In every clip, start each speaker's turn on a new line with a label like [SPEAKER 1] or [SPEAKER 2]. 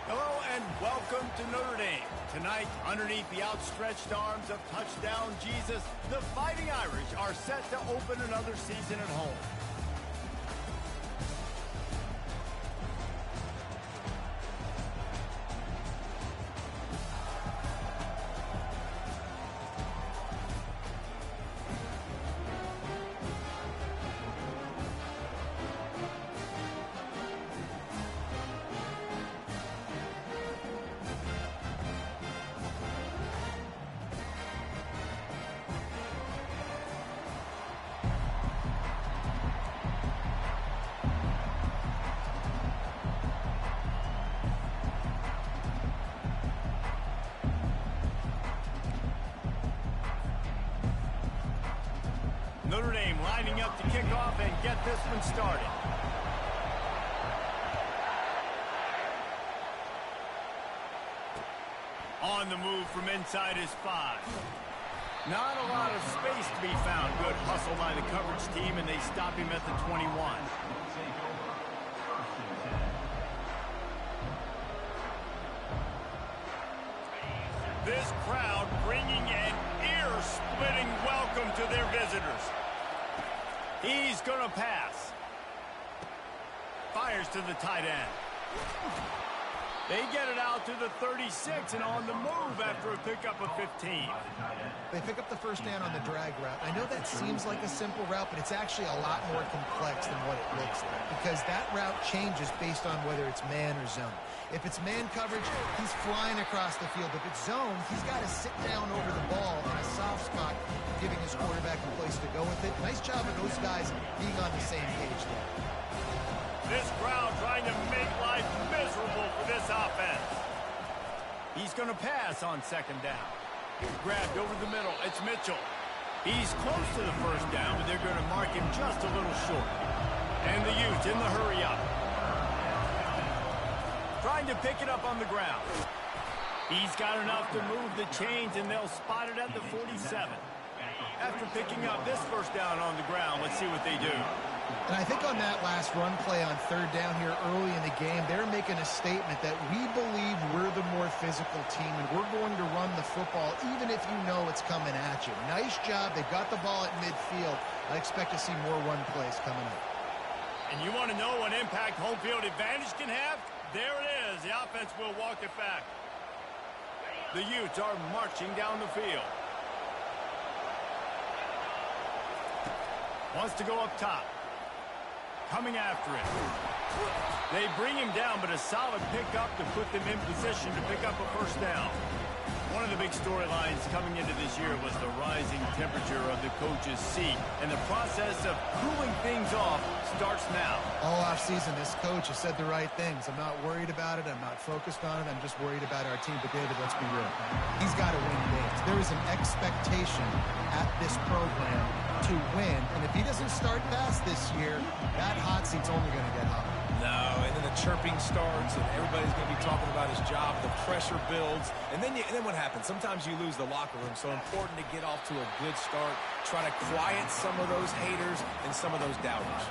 [SPEAKER 1] Hello and welcome to Notre Dame. Tonight, underneath the outstretched arms of touchdown Jesus, the Fighting Irish are set to open another season at home. Notre Dame lining up to kick off and get this one started. On the move from inside his 5. Not a lot of space to be found. Good hustle by the coverage team, and they stop him at the 21. This crowd bringing an ear-splitting welcome to their visitors. He's going to pass. Fires to the tight end. They get it out to the 36 and on the move after a pickup of 15.
[SPEAKER 2] They pick up the first down on the drag route. I know that seems like a simple route, but it's actually a lot more complex than what it looks like because that route changes based on whether it's man or zone. If it's man coverage, he's flying across the field. If it's zone, he's got to sit down over the ball in a soft spot, giving his quarterback a place to go with it. Nice job of those guys being on the same page there.
[SPEAKER 1] This crowd trying to make life miserable for this offense. He's going to pass on second down. Grabbed over the middle. It's Mitchell. He's close to the first down, but they're going to mark him just a little short. And the Utes in the hurry up. Trying to pick it up on the ground. He's got enough to move the chains, and they'll spot it at the 47. After picking up this first down on the ground, let's see what they do.
[SPEAKER 2] And I think on that last run play on third down here early in the game, they're making a statement that we believe we're the more physical team and we're going to run the football even if you know it's coming at you. Nice job. They've got the ball at midfield. I expect to see more run plays coming up.
[SPEAKER 1] And you want to know what impact home field advantage can have? There it is. The offense will walk it back. The Utes are marching down the field. Wants to go up top. Coming after him. They bring him down, but a solid pickup to put them in position to pick up a first down. One of the big storylines coming into this year was the rising temperature of the coach's seat, and the process of cooling things off starts now.
[SPEAKER 2] All offseason, this coach has said the right things. I'm not worried about it. I'm not focused on it. I'm just worried about our team. But, David, let's be real. He's got to win games. There is an expectation at this program to win, and if he doesn't start fast this year, that hot seat's only going to get hot.
[SPEAKER 3] No, and then the chirping starts, and everybody's going to be talking about his job. The pressure builds, and then what happens? Sometimes you lose the locker room, so important to get off to a good start. Try to quiet some of those haters and some of those doubters.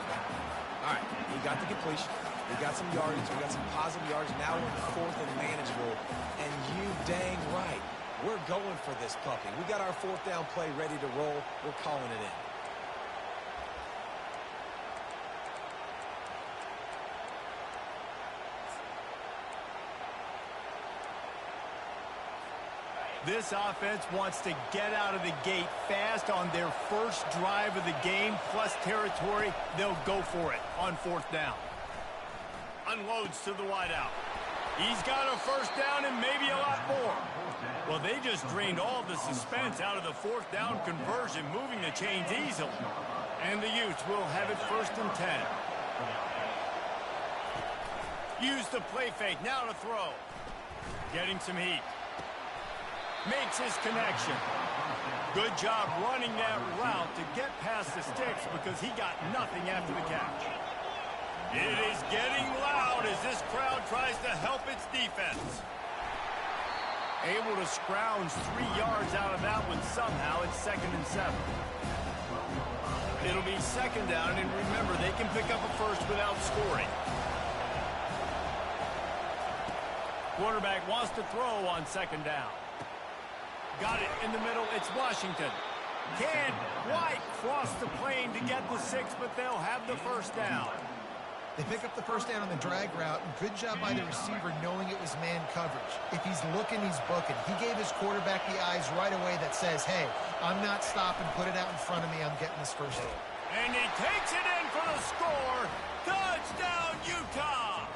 [SPEAKER 3] All right, he got the completion. We got some yardage. We got some positive yards. Now we're fourth and manageable, and you dang right. We're going for this puppy. We got our fourth down play ready to roll. We're calling it in.
[SPEAKER 1] This offense wants to get out of the gate fast on their first drive of the game, plus territory. They'll go for it on fourth down. Unloads to the wideout. He's got a first down and maybe a lot more. Well, they just drained all the suspense out of the fourth down conversion, moving the chains easily. And the Utes will have it first and 10. Use the play fake, now to throw. Getting some heat. Makes his connection. Good job running that route to get past the sticks because he got nothing after the catch. It is getting loud as this crowd tries to help its defense. Able to scrounge 3 yards out of that one somehow. It's 2nd and 7. It'll be second down, and remember, they can pick up a first without scoring. Quarterback wants to throw on second down. Got it in the middle. It's Washington. Can't quite cross the plane to get the 6, but they'll have the first down.
[SPEAKER 2] They pick up the first down on the drag route, and good job by the receiver knowing it was man coverage. If he's looking, he's booking. He gave his quarterback the eyes right away that says, hey, I'm not stopping, put it out in front of me, I'm getting this first down.
[SPEAKER 1] And he takes it in for the score. Touchdown, Utah!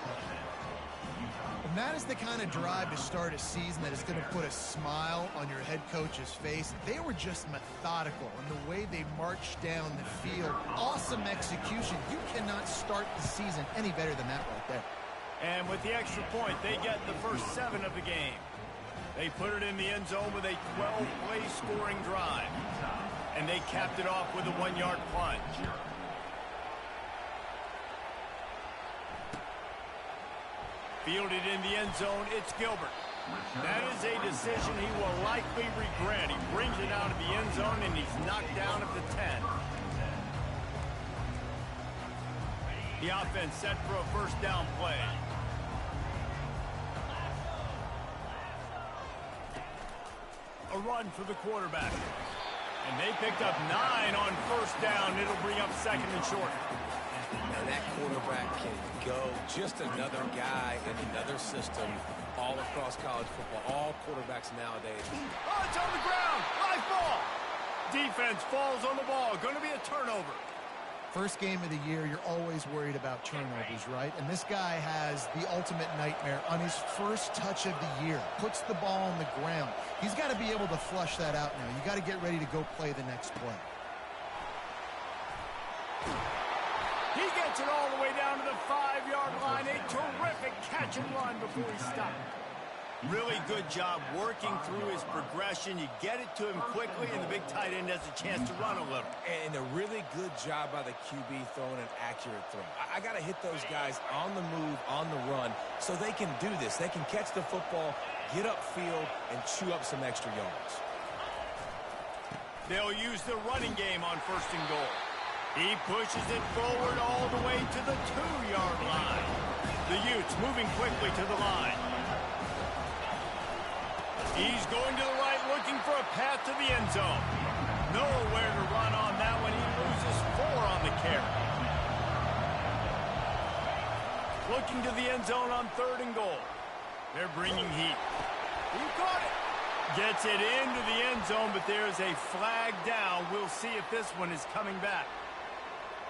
[SPEAKER 2] And that is the kind of drive to start a season that is going to put a smile on your head coach's face. They were just methodical in the way they marched down the field. Awesome execution. You cannot start the season any better than that right there.
[SPEAKER 1] And with the extra point, they get the first 7 of the game. They put it in the end zone with a 12-play scoring drive. And they capped it off with a 1-yard plunge. Fielded in the end zone, it's Gilbert. That is a decision he will likely regret. He brings it out of the end zone, and he's knocked down at the 10. The offense set for a first down play. A run for the quarterback. And they picked up 9 on first down. It'll bring up second and short.
[SPEAKER 3] And that quarterback can go. Just another guy in another system all across college football. All quarterbacks nowadays.
[SPEAKER 1] Oh, it's on the ground. Live ball. Defense falls on the ball. Going to be a turnover.
[SPEAKER 2] First game of the year, you're always worried about turnovers, right? And this guy has the ultimate nightmare on his first touch of the year. Puts the ball on the ground. He's got to be able to flush that out now. You got to get ready to go play the next play.
[SPEAKER 1] He gets it all the way down to the 5-yard line. A terrific catch and run before he stopped. Really good job working through his progression. You get it to him quickly, and the big tight end has a chance to run a little.
[SPEAKER 3] And a really good job by the QB throwing an accurate throw. I got to hit those guys on the move, on the run, so they can do this. They can catch the football, get upfield, and chew up some extra yards.
[SPEAKER 1] They'll use the running game on first and goal. He pushes it forward all the way to the 2-yard line. The Utes moving quickly to the line. He's going to the right, looking for a path to the end zone. Nowhere to run on that one. He loses 4 on the carry. Looking to the end zone on 3rd and goal. They're bringing heat. He caught it. Gets it into the end zone, but there's a flag down. We'll see if this one is coming back.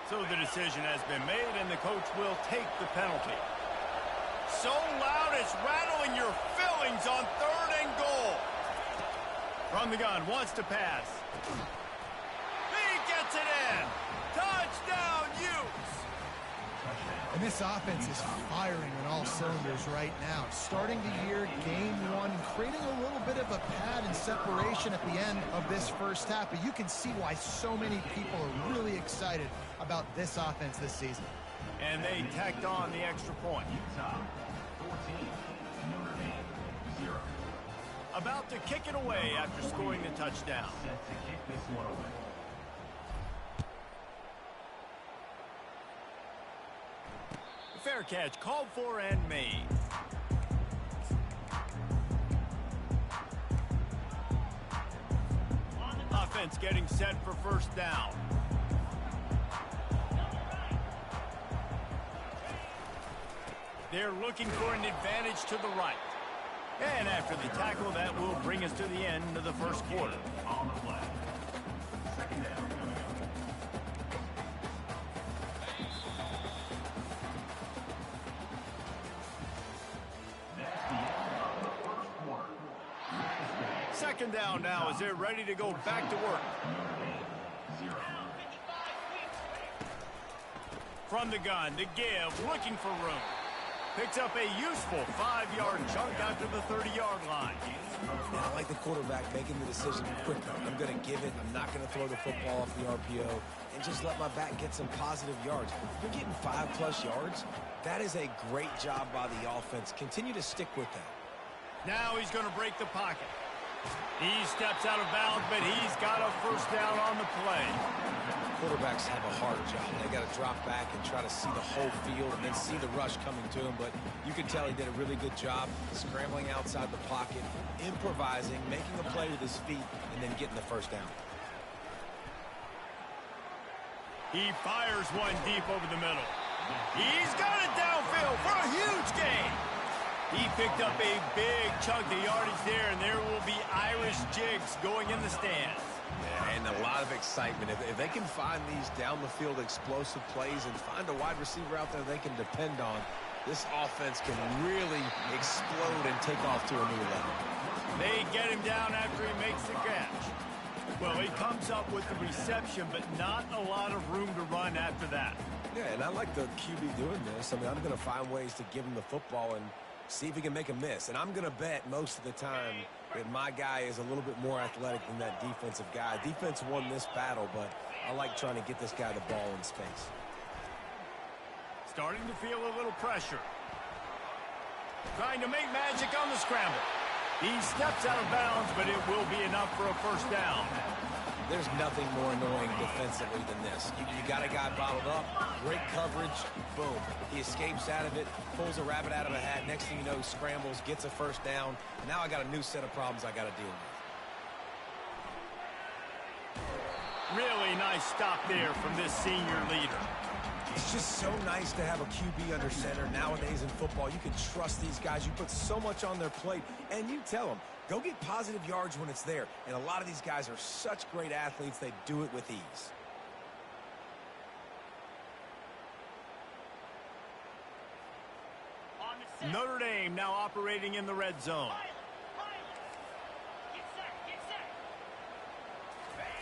[SPEAKER 1] So the decision has been made, and the coach will take the penalty. So loud it's rattling your fillings on 3rd and goal. From the gun, wants to pass. He gets it in. Touchdown, Utes.
[SPEAKER 2] And this offense is firing on all cylinders right now. Starting the year, game 1, creating a little bit of a pad and separation at the end of this first half. But you can see why so many people are really excited about this offense this season.
[SPEAKER 1] And they tacked on the extra point. About to kick it away after scoring the touchdown. Fair catch called for and made. Offense getting set for first down. They're looking for an advantage to the right. And after the tackle, that will bring us to the end of the first quarter. On the play. Second down. Second down now as they're ready to go back to work. From the gun, to give, looking for room. Picks up a useful 5-yard chunk after the 30-yard line.
[SPEAKER 3] And I like the quarterback making the decision quickly. I'm going to give it. I'm not going to throw the football off the RPO and just let my back get some positive yards. If you're getting 5+ yards, that is a great job by the offense. Continue to stick with that.
[SPEAKER 1] Now he's going to break the pocket. He steps out of bounds, but he's got a first down on the play.
[SPEAKER 3] Quarterbacks have a hard job. They got to drop back and try to see the whole field and then see the rush coming to him. But you can tell he did a really good job scrambling outside the pocket, improvising, making a play with his feet, and then getting the first down.
[SPEAKER 1] He fires one deep over the middle. He's got it downfield for a huge gain. He picked up a big chunk of yardage there, and there will be Irish jigs going in the stands.
[SPEAKER 4] Yeah, and a lot of excitement. If they can find these down-the-field explosive plays and find a wide receiver out there they can depend on, this offense can really explode and take off to a new level.
[SPEAKER 1] They get him down after he makes the catch. Well, he comes up with the reception, but not a lot of room to run after that.
[SPEAKER 3] Yeah, and I like the QB doing this. I mean, I'm going to find ways to give him the football and see if he can make a miss. And I'm going to bet most of the time that my guy is a little bit more athletic than that defensive guy. Defense won this battle, but I like trying to get this guy the ball in space.
[SPEAKER 1] Starting to feel a little pressure. Trying to make magic on the scramble. He steps out of bounds, but it will be enough for a first down.
[SPEAKER 3] There's nothing more annoying defensively than this. You got a guy bottled up, great coverage, boom. He escapes out of it, pulls a rabbit out of a hat. Next thing you know, he scrambles, gets a first down. Now I got a new set of problems I got to deal with.
[SPEAKER 1] Really nice stop there from this senior leader.
[SPEAKER 3] It's just so nice to have a QB under center. Nowadays in football, you can trust these guys. You put so much on their plate, and you tell them, go get positive yards when it's there. And a lot of these guys are such great athletes, they do it with ease.
[SPEAKER 1] Notre Dame now operating in the red zone.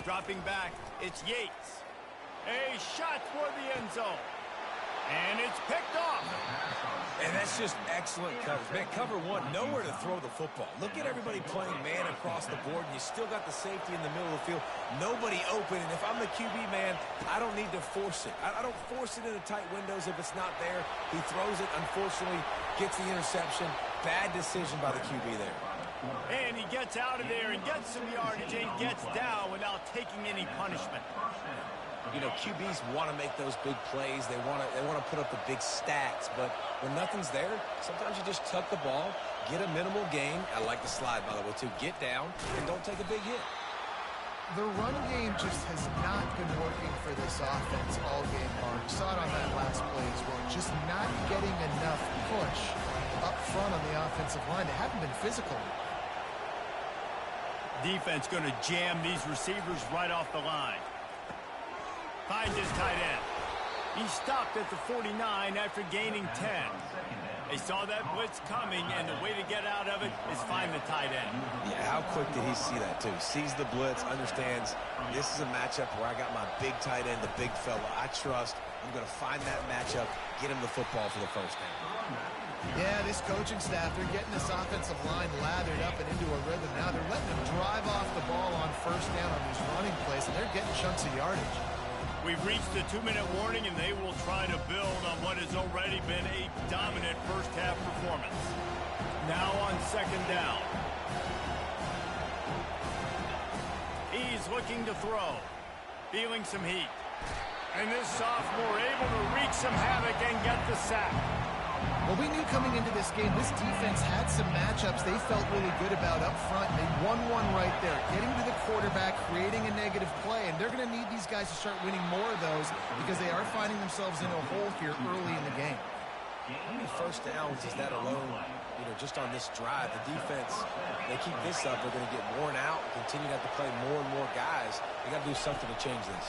[SPEAKER 1] Dropping back, it's Yates. A shot toward the end zone. And it's picked off.
[SPEAKER 3] And that's just excellent coverage. Man, cover one, nowhere to throw the football. Look at everybody playing man across the board, and you still got the safety in the middle of the field. Nobody open, and if I'm the QB, man, I don't need to force it. I don't force it into tight windows if it's not there. He throws it, unfortunately, gets the interception. Bad decision by the QB there.
[SPEAKER 1] And he gets out of there and gets some yardage and gets down without taking any punishment.
[SPEAKER 3] You know, QBs want to make those big plays. They want to put up the big stats. But when nothing's there, sometimes you just tuck the ball, get a minimal gain. I like the slide, by the way, too. Get down and don't take a big hit.
[SPEAKER 2] The run game just has not been working for this offense all game long. You saw it on that last play as well. Just not getting enough push up front on the offensive line. They haven't been physical.
[SPEAKER 1] Defense going to jam these receivers right off the line. Finds his tight end. He stopped at the 49 after gaining 10. They saw that blitz coming, and the way to get out of it is find the tight end.
[SPEAKER 3] Yeah, how quick did he see that, too? Sees the blitz, understands this is a matchup where I got my big tight end, the big fella I trust. I'm going to find that matchup, get him the football for the first down.
[SPEAKER 2] Yeah, this coaching staff, they're getting this offensive line lathered up and into a rhythm now. They're letting them drive off the ball on first down on these running plays, and they're getting chunks of yardage.
[SPEAKER 1] We've reached the 2-minute warning, and they will try to build on what has already been a dominant first-half performance. Now on second down. He's looking to throw. Feeling some heat. And this sophomore able to wreak some havoc and get the sack.
[SPEAKER 2] Well, we knew coming into this game, this defense had some matchups they felt really good about up front. They won one right there, getting to the quarterback, creating a negative play, and they're going to need these guys to start winning more of those because they are finding themselves in a hole here early in the game.
[SPEAKER 3] How many first downs is that alone, just on this drive? The defense, they keep this up, they're going to get worn out and continue to have to play more and more guys. They got to do something to change this.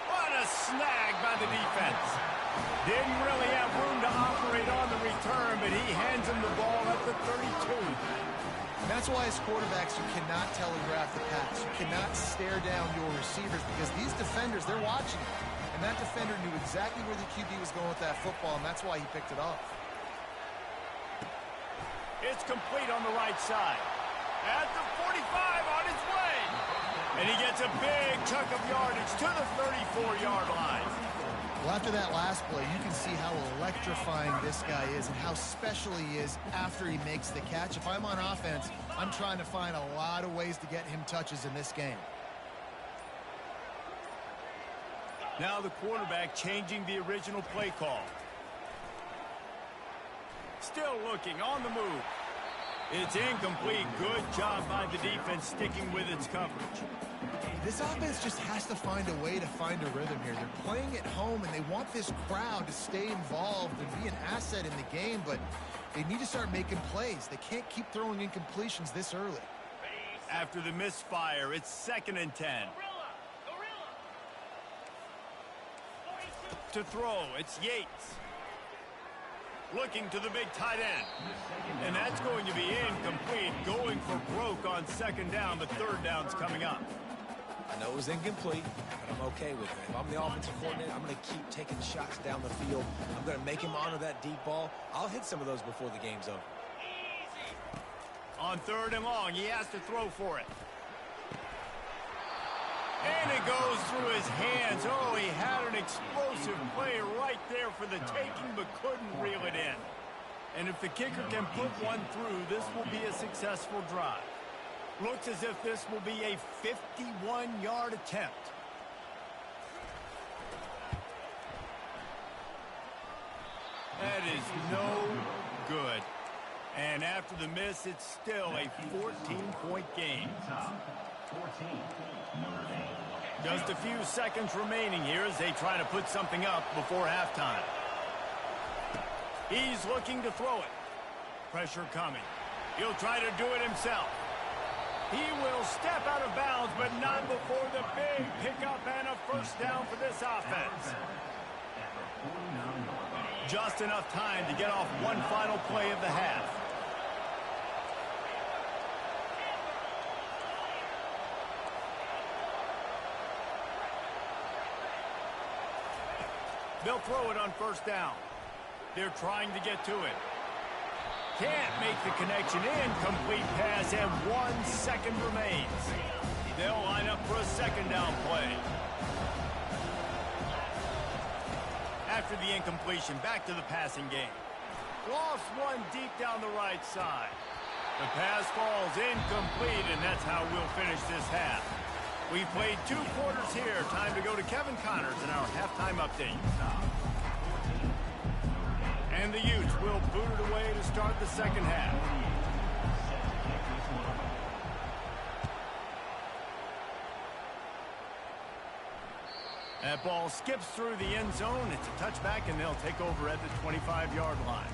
[SPEAKER 1] What a snag by the defense. Didn't really have room to operate on the return, but he hands him the ball at the 32.
[SPEAKER 2] And that's why as quarterbacks, you cannot telegraph the pass. You cannot stare down your receivers because these defenders, they're watching you. And that defender knew exactly where the QB was going with that football, and that's why he picked it off.
[SPEAKER 1] It's complete on the right side. At the 45 on its way. And he gets a big chunk of yardage to the 34-yard line.
[SPEAKER 2] Well, after that last play, you can see how electrifying this guy is and how special he is after he makes the catch. If I'm on offense, I'm trying to find a lot of ways to get him touches in this game.
[SPEAKER 1] Now the quarterback changing the original play call. Still looking on the move. It's incomplete. Good job by the defense sticking with its coverage.
[SPEAKER 2] This offense just has to find a way to find a rhythm here. They're playing at home, and they want this crowd to stay involved and be an asset in the game, but they need to start making plays. They can't keep throwing incompletions this early.
[SPEAKER 1] After the misfire, it's 2nd and 10. To throw, it's Yates. Looking to the big tight end. And that's going to be incomplete. Going for broke on 2nd down, but 3rd down's coming up.
[SPEAKER 3] I know it was incomplete, but I'm okay with it. If I'm the offensive coordinator, I'm going to keep taking shots down the field. I'm going to make him honor that deep ball. I'll hit some of those before the game's over.
[SPEAKER 1] On 3rd and long, he has to throw for it. And it goes through his hands. Oh, he had an explosive play right there for the taking, but couldn't reel it in. And if the kicker can put one through, this will be a successful drive. Looks as if this will be a 51-yard attempt. That is no good. And after the miss, it's still a 14-point game. Just a few seconds remaining here as they try to put something up before halftime. He's looking to throw it. Pressure coming. He'll try to do it himself. He will step out of bounds, but not before the big pickup and a 1st down for this offense. Just enough time to get off one final play of the half. They'll throw it on 1st down. They're trying to get to it. Can't make the connection. Incomplete pass, and 1 second remains. They'll line up for a 2nd down play. After the incompletion, back to the passing game. Lost one deep down the right side. The pass falls incomplete, and that's how we'll finish this half. We've played 2 quarters here. Time to go to Kevin Connors in our halftime update. And the Utes will boot it away to start the 2nd half. That ball skips through the end zone. It's a touchback, and they'll take over at the 25-yard line.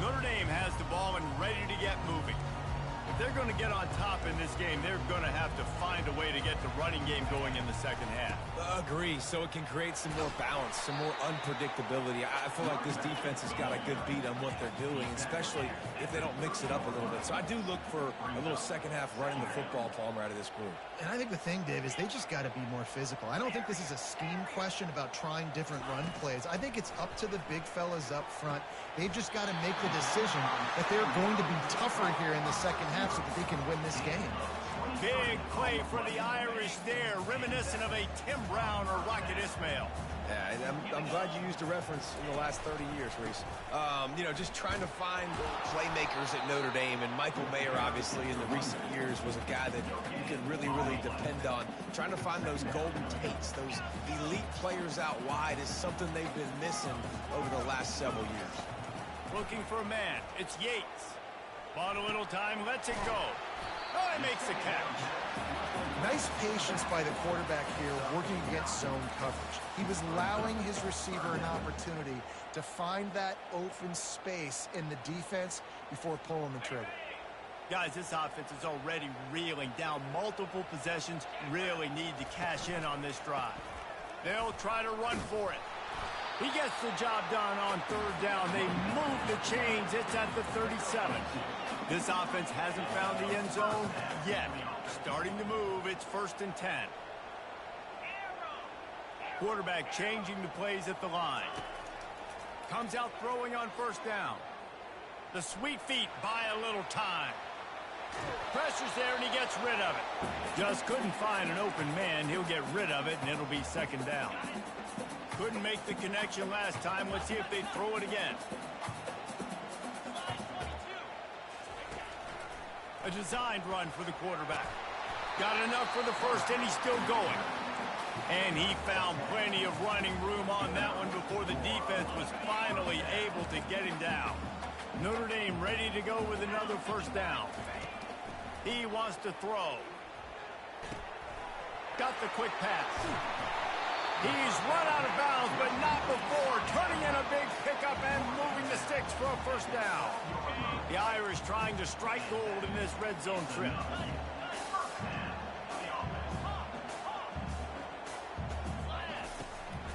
[SPEAKER 1] Notre Dame has the ball and ready to get moving. If they're going to get on top in this game, they're going to have to find a way to get the running game going in the 2nd half.
[SPEAKER 3] Agree, so it can create some more balance, some more unpredictability. I feel like this defense has got a good beat on what they're doing, especially if they don't mix it up a little bit. So I do look for a little 2nd half running the football, Palmer, out of this group.
[SPEAKER 2] And I think the thing, Dave, is they just got to be more physical. I don't think this is a scheme question about trying different run plays. I think it's up to the big fellas up front. They've just got to make the decision that they're going to be tougher here in the 2nd half so that they can win this game.
[SPEAKER 1] Big play for the Irish there, reminiscent of a Tim Brown or Rocket Ismail.
[SPEAKER 4] Yeah, I'm glad you used a reference in the last 30 years, Reese. You know, just trying to find playmakers at Notre Dame, and Michael Mayer, obviously, in the recent years, was a guy that you could really, really depend on. Trying to find those golden takes, those elite players out wide is something they've been missing over the last several years.
[SPEAKER 1] Looking for a man. It's Yates. Bought a little time, lets it go. Oh, he makes the catch.
[SPEAKER 2] Nice patience by the quarterback here working against zone coverage. He was allowing his receiver an opportunity to find that open space in the defense before pulling the trigger.
[SPEAKER 1] Guys, this offense is already reeling down multiple possessions. Really need to cash in on this drive. They'll try to run for it. He gets the job done on 3rd down. They move the chains. It's at the 37. This offense hasn't found the end zone yet. Starting to move. It's 1st and 10. Quarterback changing the plays at the line. Comes out throwing on 1st down. The sweet feet buy a little time. Pressure's there, and he gets rid of it. Just couldn't find an open man. He'll get rid of it, and it'll be second down. Couldn't make the connection last time. Let's see if they throw it again. A designed run for the quarterback. Got enough for the first, and he's still going. And he found plenty of running room on that one before the defense was finally able to get him down. Notre Dame ready to go with another first down. He wants to throw. Got the quick pass. He's run out of bounds, but not before turning in a big pickup and moving the sticks for a first down. The Irish trying to strike gold in this red zone trip.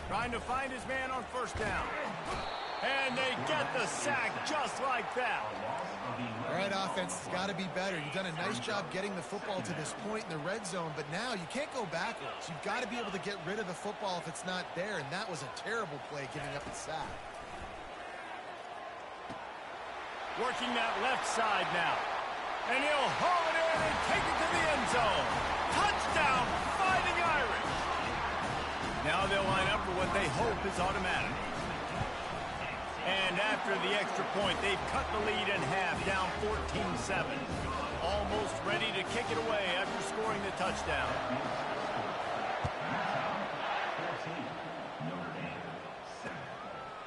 [SPEAKER 1] Trying to find his man on first down. And they get the sack just like that.
[SPEAKER 2] All right, offense has got to be better. You've done a nice job getting the football to this point in the red zone, but now you can't go backwards. You've got to be able to get rid of the football if it's not there, and that was a terrible play giving up the sack.
[SPEAKER 1] Working that left side now. And he'll haul it in and take it to the end zone. Touchdown, Fighting Irish. Now they'll line up for what they hope is automatic. And after the extra point, they've cut the lead in half, down 14-7. Almost ready to kick it away after scoring the touchdown.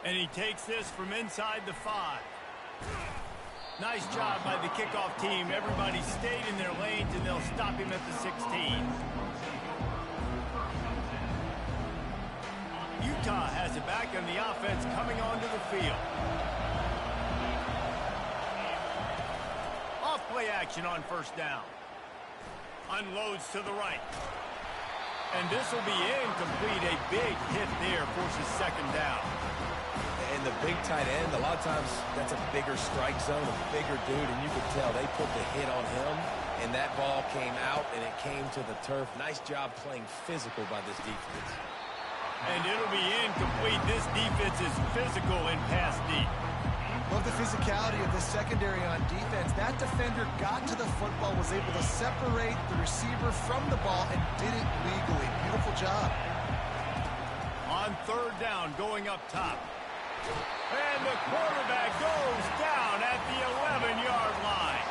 [SPEAKER 1] And he takes this from inside the 5. Nice job by the kickoff team. Everybody stayed in their lanes, and they'll stop him at the 16. Utah has it back on the offense coming onto the field. Off play action on first down. Unloads to the right. And this will be incomplete. A big hit there forces second down.
[SPEAKER 4] And the big tight end, a lot of times that's a bigger strike zone, a bigger dude, and you could tell they put the hit on him, and that ball came out, and it came to the turf. Nice job playing physical by this defense.
[SPEAKER 1] And it'll be incomplete. This defense is physical and pass deep.
[SPEAKER 2] Love the physicality of the secondary on defense. That defender got to the football, was able to separate the receiver from the ball, and did it legally. Beautiful job.
[SPEAKER 1] On third down, going up top. And the quarterback goes down at the 11-yard line.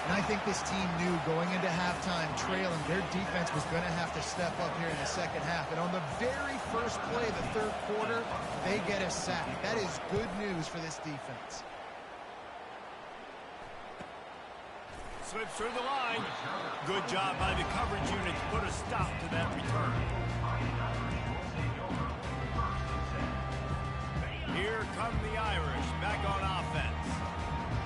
[SPEAKER 2] And I think this team knew going into halftime trailing, their defense was going to have to step up here in the second half. And on the very first play of the third quarter, they get a sack. That is good news for this defense.
[SPEAKER 1] Slips through the line. Good job by the coverage unit to put a stop to that return. Here come the Irish back on offense.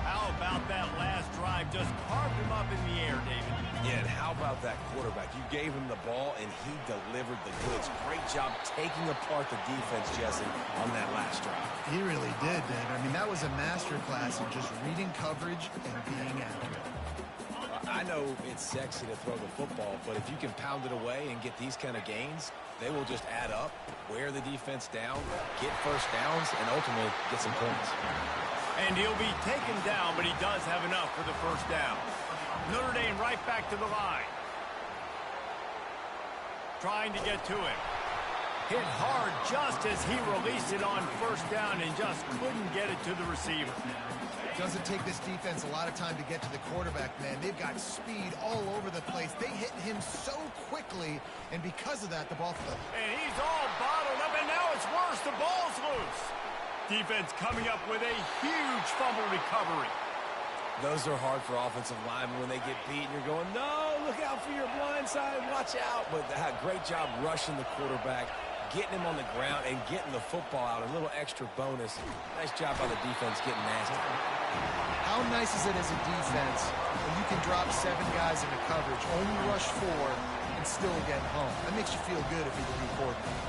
[SPEAKER 1] How about that last drive? Just carved him up in the air, David.
[SPEAKER 4] Yeah, and how about that quarterback? You gave him the ball, and he delivered the goods. Great job taking apart the defense, Jesse, on that last drive.
[SPEAKER 2] He really did, David. I mean, that was a masterclass in just reading coverage and being accurate.
[SPEAKER 4] I know it's sexy to throw the football, but if you can pound it away and get these kind of gains, they will just add up, wear the defense down, get first downs, and ultimately get some points.
[SPEAKER 1] And he'll be taken down, but he does have enough for the first down. Notre Dame right back to the line. Trying to get to him. Hit hard just as he released it on first down and just couldn't get it to the receiver.
[SPEAKER 2] Doesn't take this defense a lot of time to get to the quarterback, man. They've got speed all over the place. They hit him so quickly, and because of that, the ball fell.
[SPEAKER 1] And he's all bottled up, and now it's worse. The ball's loose. Defense coming up with a huge fumble recovery.
[SPEAKER 4] Those are hard for offensive linemen when they get beat, and you're going, no, look out for your blind side, watch out. But great job rushing the quarterback, getting him on the ground, and getting the football out. A little extra bonus. Nice job by the defense getting nasty.
[SPEAKER 2] How nice is it as a defense when you can drop 7 guys into coverage, only rush 4, and still get home? That makes you feel good if you're the new coordinator.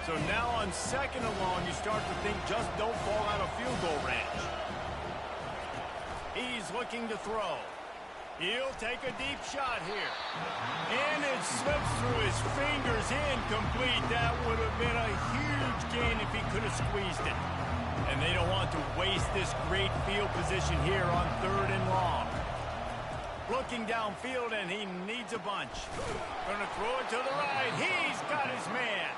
[SPEAKER 1] So now on second and long, you start to think just don't fall out of field goal range. He's looking to throw. He'll take a deep shot here. And it slips through his fingers, incomplete. That would have been a huge gain if he could have squeezed it. And they don't want to waste this great field position here on 3rd and long. Looking downfield, and he needs a bunch. Gonna throw it to the right. He's got his man.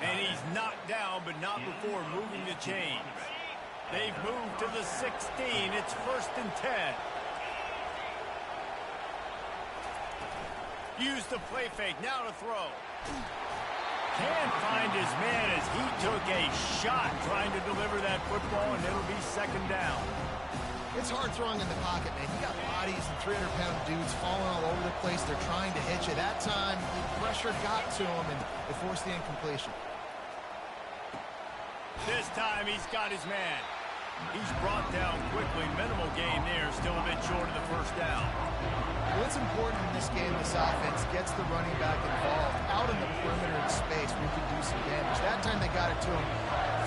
[SPEAKER 1] And he's knocked down, but not before moving the chains. They've moved to the 16. It's 1st and 10. Use the play fake. Now to throw. Can't find his man as he took a shot trying to deliver that football, and it'll be 2nd down.
[SPEAKER 2] It's hard throwing in the pocket, man. You got bodies and 300-pound dudes falling all over the place. They're trying to hit you. That time, the pressure got to him, and it forced the incompletion.
[SPEAKER 1] This time, he's got his man. He's brought down quickly. Minimal gain there. Still a bit short of the 1st down.
[SPEAKER 2] What's important in this game, this offense gets the running back involved out in the perimeter in space where he can do some damage. That time they got it to him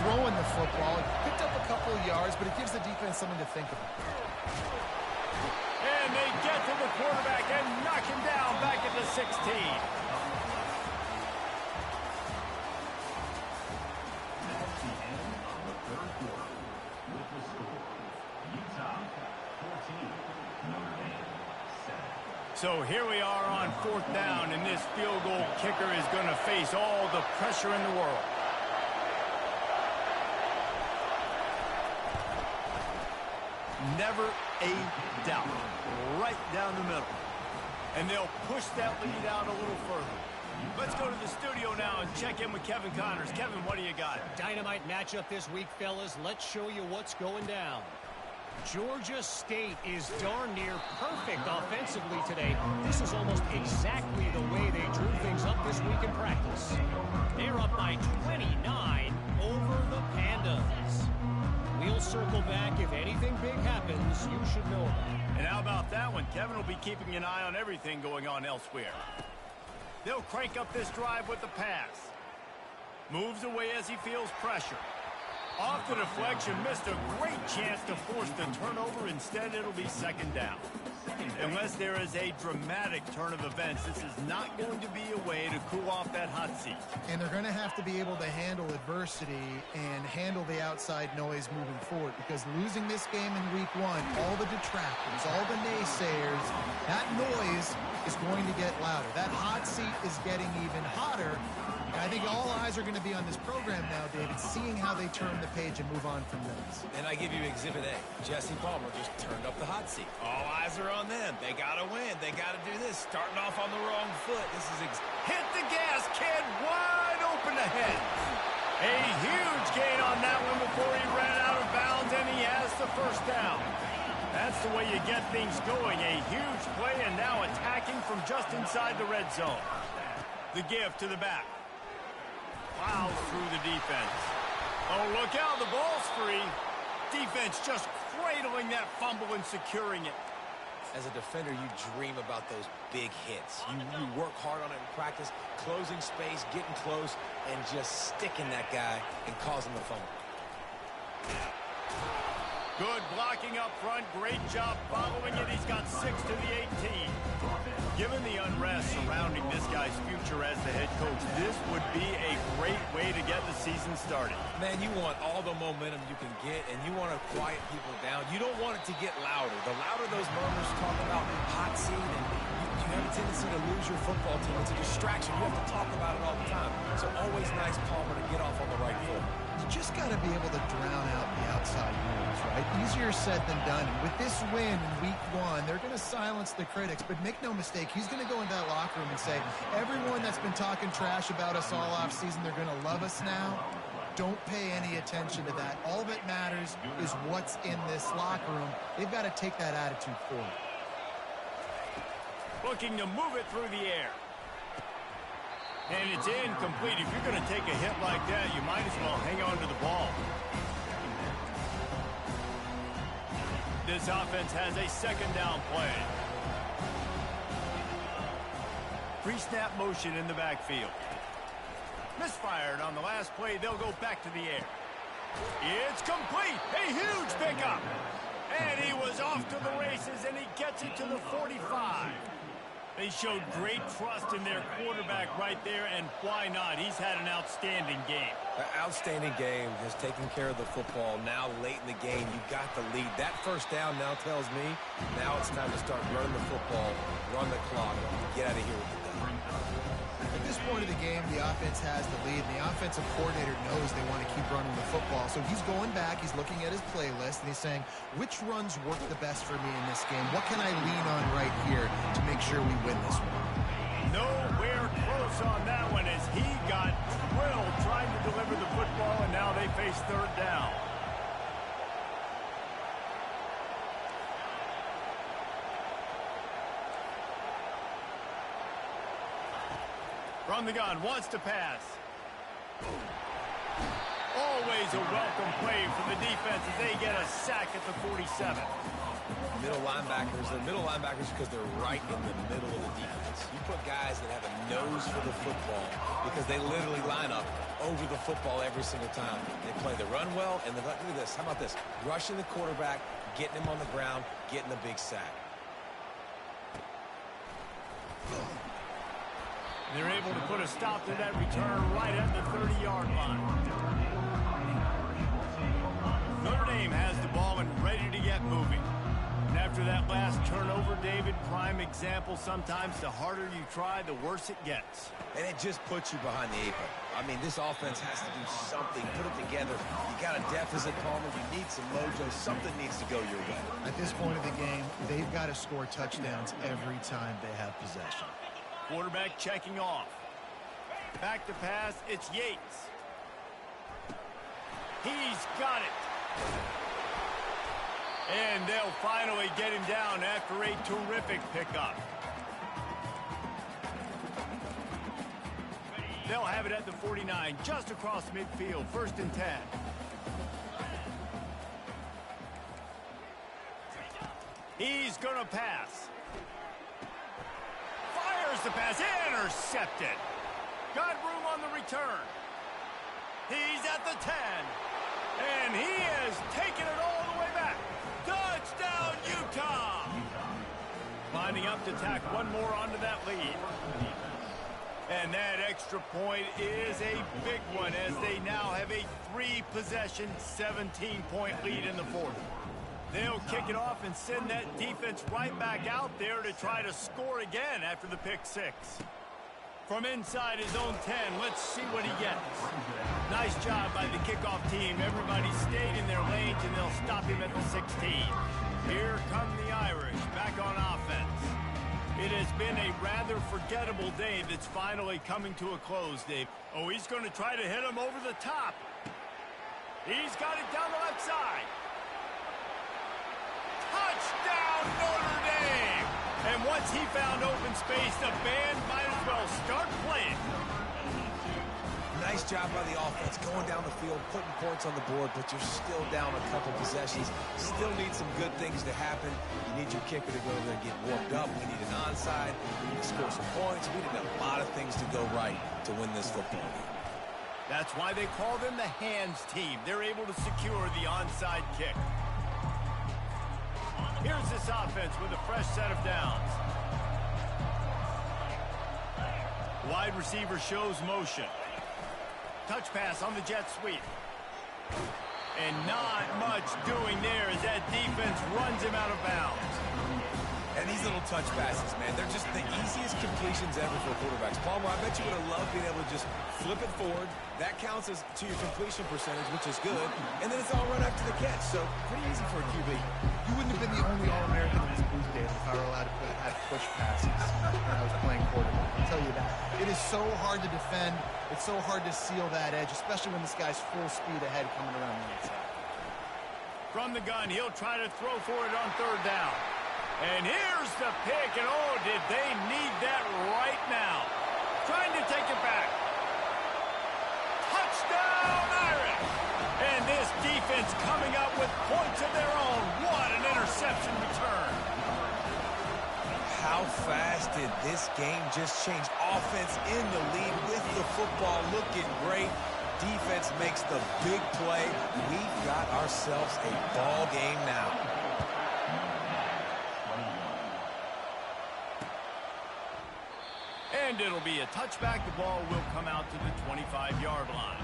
[SPEAKER 2] throwing the football. He picked up a couple of yards, but it gives the defense something to think about.
[SPEAKER 1] And they get to the quarterback and knock him down back at the 16. So here we are on 4th down, and this field goal kicker is going to face all the pressure in the world. Never a doubt. Right down the middle. And they'll push that lead out a little further. Let's go to the studio now and check in with Kevin Connors. Kevin, what do you got?
[SPEAKER 5] Dynamite matchup this week, fellas. Let's show you what's going down. Georgia State is darn near perfect offensively today. This is almost exactly the way they drew things up this week in practice. They're up by 29 over the Pandas. We'll circle back. If anything big happens, you should know about it.
[SPEAKER 1] And how about that one? Kevin will be keeping an eye on everything going on elsewhere. They'll crank up this drive with the pass. Moves away as he feels pressure. Off the deflection, missed a great chance to force the turnover. Instead, it'll be 2nd down. Unless there is a dramatic turn of events, this is not going to be a way to cool off that hot seat.
[SPEAKER 2] And they're going to have to be able to handle adversity and handle the outside noise moving forward, because losing this game in week 1, all the detractors, all the naysayers, that noise is going to get louder. That hot seat is getting even hotter. And I think all eyes are going to be on this program now, David, seeing how they turn the page and move on from this.
[SPEAKER 3] And I give you Exhibit A. Jesse Palmer just turned up the hot seat. All eyes are on them. They got to win. They got to do this. Starting off on the wrong foot. This is
[SPEAKER 1] hit the gas, kid. Wide open ahead. A huge gain on that one before he ran out of bounds, and he has the 1st down. That's the way you get things going. A huge play, and now attacking from just inside the red zone. The give to the back. Plows through the defense. Oh, look out, the ball's free. Defense just cradling that fumble and securing it.
[SPEAKER 3] As a defender, you dream about those big hits. You work hard on it in practice, closing space, getting close, and just sticking that guy and causing the fumble.
[SPEAKER 1] Good blocking up front. Great job following it. He's got 6 to the 18. Given the unrest surrounding this guy's future as the head coach, this would be a great way to get the season started.
[SPEAKER 3] Man, you want all the momentum you can get, and you want to quiet people down. You don't want it to get louder. The louder those murmurs talk about hot seat, and you have a tendency to lose your football team. It's a distraction. You have to talk about it all the time. So always nice, Palmer, to get off on the right foot.
[SPEAKER 2] You just got to be able to drown out the outside noise, right? Easier said than done. And with this win in week 1, they're going to silence the critics. But make no mistake, he's going to go into that locker room and say, everyone that's been talking trash about us all offseason, they're going to love us now. Don't pay any attention to that. All that matters is what's in this locker room. They've got to take that attitude forward.
[SPEAKER 1] Looking to move it through the air. And it's incomplete. If you're going to take a hit like that, you might as well hang on to the ball. This offense has a 2nd down play. Pre-snap motion in the backfield. Misfired on the last play. They'll go back to the air. It's complete. A huge pickup. And he was off to the races, and he gets gets it to the 45. They showed great trust in their quarterback right there, and why not? He's had an outstanding game.
[SPEAKER 4] An outstanding game, has taken care of the football. Now late in the game, you got the lead. That first down now tells me now it's time to start running the football, run the clock, get out of here with the done.
[SPEAKER 2] At this point of the game, the offense has the lead, and the offensive coordinator knows they want to keep running the football. So he's going back, he's looking at his playlist, and he's saying, which runs work the best for me in this game? What can I lean on right here to make sure we win this one?
[SPEAKER 1] Nowhere close on that one as he got drilled trying to deliver the football, and now they face third down. From the gun, wants to pass. Always a welcome play for the defense as they get a sack at the 47.
[SPEAKER 4] Middle linebackers because they're right in the middle of the defense. You put guys that have a nose for the football because they literally line up over the football every single time. They play the run well, and look at this. How about this? Rushing the quarterback, getting him on the ground, getting the big sack.
[SPEAKER 1] They're able to put a stop to that return right at the 30-yard line. Notre Dame has the ball and ready to get moving. And after that last turnover, David, prime example, sometimes the harder you try, the worse it gets.
[SPEAKER 4] And it just puts you behind the 8 ball. I mean, this offense has to do something, put it together. You got a deficit, Palmer. You need some mojo. Something needs to go your way.
[SPEAKER 2] At this point of the game, they've got to score touchdowns every time they have possession.
[SPEAKER 1] Quarterback checking off. Back to pass, it's Yates. He's got it. And they'll finally get him down after a terrific pickup. They'll have it at the 49, just across midfield, 1st and 10. He's going to pass. Fires the pass, intercepted. Got room on the return. He's at the 10. And he has taken it all the way back. Touchdown, Utah! Lining up to tack one more onto that lead. And that extra point is a big one as they now have a 3-possession, 17-point lead in the 4th. They'll kick it off and send that defense right back out there to try to score again after the pick 6. From inside his own 10, let's see what he gets. Nice job by the kickoff team. Everybody stayed in their lanes, and they'll stop him at the 16. Here come the Irish, back on offense. It has been a rather forgettable day that's finally coming to a close, Dave. Oh, he's going to try to hit him over the top. He's got it down the left side. Touchdown, Notre Dame! And once he found open space, the band might as well start playing.
[SPEAKER 4] Nice job by the offense, going down the field, putting points on the board, but you're still down a couple possessions. Still need some good things to happen. You need your kicker to go over there and get warmed up. We need an onside. We need to score some points. We need a lot of things to go right to win this football game.
[SPEAKER 1] That's why they call them the hands team. They're able to secure the onside kick. Here's this offense with a fresh set of downs. Wide receiver shows motion. Touch pass on the jet sweep. And not much doing there as that defense runs him out of bounds.
[SPEAKER 4] And these little touch passes, man, they're just the easiest completions ever for quarterbacks. Palmer, I bet you would have loved being able to just flip it forward. That counts as to your completion percentage, which is good. And then it's all run after the catch, so pretty easy for a QB.
[SPEAKER 2] You wouldn't have been the only All-American in these Blues days if I were allowed to have push passes when I was playing quarterback. I'll tell you that. It is so hard to defend. It's so hard to seal that edge, especially when this guy's full speed ahead coming around the inside.
[SPEAKER 1] From the gun, he'll try to throw for it on 3rd down. And here's the pick, and oh, did they need that right now. Trying to take it back. Touchdown, Irish! And this defense coming up with points of their own. What an interception return.
[SPEAKER 4] How fast did this game just change? Offense in the lead with the football looking great. Defense makes the big play. We've got ourselves a ball game now.
[SPEAKER 1] And it'll be a touchback. The ball will come out to the 25-yard line.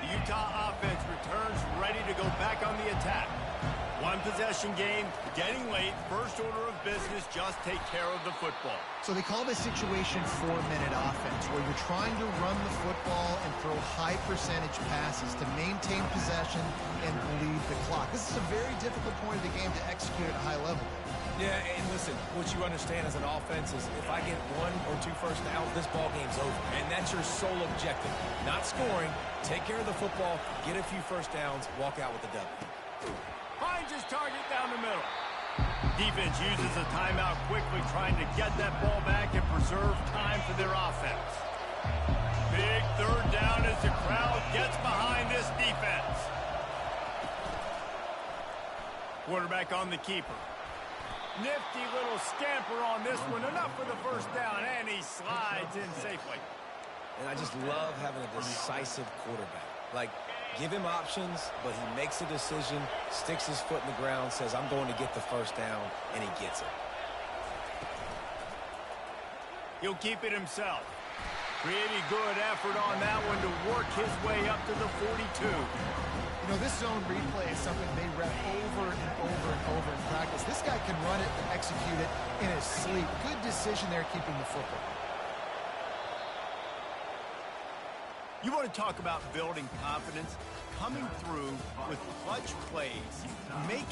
[SPEAKER 1] The Utah offense returns ready to go back on the attack. One possession game, getting late. First order of business, just take care of the football.
[SPEAKER 2] So they call this situation 4-minute offense, where you're trying to run the football and throw high percentage passes to maintain possession and bleed the clock. This is a very difficult point of the game to execute at a high level.
[SPEAKER 3] Yeah, and listen, what you understand as an offense is if I get 1 or 2 first downs, this ball game's over. And that's your sole objective. Not scoring, take care of the football, get a few first downs, walk out with the W.
[SPEAKER 1] Finds his target down the middle. Defense uses a timeout quickly, trying to get that ball back and preserve time for their offense. Big third down as the crowd gets behind this defense. Quarterback on the keeper. Nifty little scamper on this one. Enough for the first down, and he slides in safely.
[SPEAKER 3] And I just love having a decisive quarterback. Like, give him options, but he makes a decision, sticks his foot in the ground, says, I'm going to get the first down, and he gets it.
[SPEAKER 1] He'll keep it himself. Pretty good effort on that one to work his way up to the 42.
[SPEAKER 2] You know, this zone replay is something they rep over and over and over in practice. This guy can run it and execute it in his sleep. Good decision there keeping the football.
[SPEAKER 1] You want to talk about building confidence? Coming through with clutch plays, making